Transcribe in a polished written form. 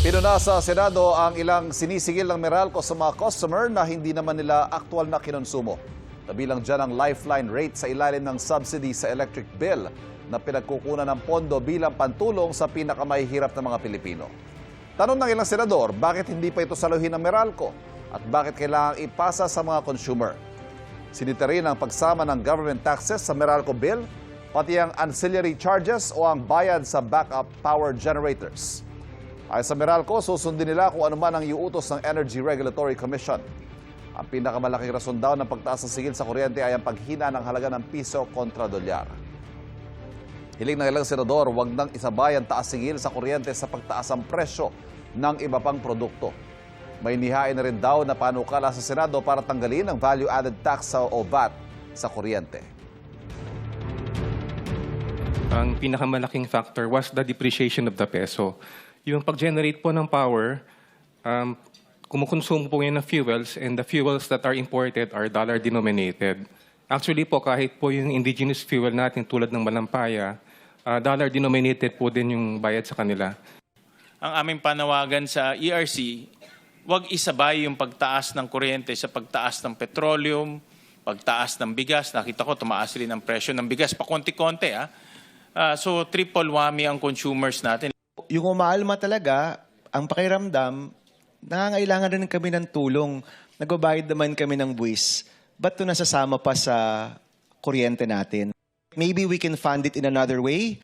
Pinuna sa Senado ang ilang sinisigil ng Meralco sa mga customer na hindi naman nila aktual na kinonsumo. Kabilang dyan ang lifeline rate sa ilalim ng subsidy sa electric bill na pinagkukunan ng pondo bilang pantulong sa pinakamahihirap na mga Pilipino. Tanong ng ilang senador, bakit hindi pa ito saluhin ng Meralco at bakit kailangang ipasa sa mga consumer? Sinita rin ang pagsama ng government taxes sa Meralco bill, pati ang ancillary charges o ang bayad sa backup power generators. Ayon sa Meralco, susundin nila kung ano man ang iuutos ng Energy Regulatory Commission. Ang pinakamalaking rason daw ng pagtaas ng sigil sa kuryente ay ang paghina ng halaga ng piso kontra dolyar. Hiling ng ilang senador, huwag nang isabay ang taas sigil sa kuryente sa pagtaas ng presyo ng iba pang produkto. May nihain na rin daw na panukala sa Senado para tanggalin ang value-added tax o VAT sa kuryente. Ang pinakamalaking factor was the depreciation of the peso. Yung pag-generate po ng power, kumukonsumo po yan ng fuels, and the fuels that are imported are dollar-denominated. Actually po, kahit po yung indigenous fuel natin tulad ng malampaya, dollar-denominated po din yung bayad sa kanila. Ang aming panawagan sa ERC, huwag isabay yung pagtaas ng kuryente sa pagtaas ng petroleum, pagtaas ng bigas. Nakita ko, tumaas rin ang presyo ng bigas, pa konti-konti. So, triple whammy ang consumers natin. Yung umaalma talaga, ang pakiramdam, nangangailangan rin kami ng tulong. Nagbabayad naman kami ng buwis. Ba't ito nasasama pa sa kuryente natin? Maybe we can fund it in another way.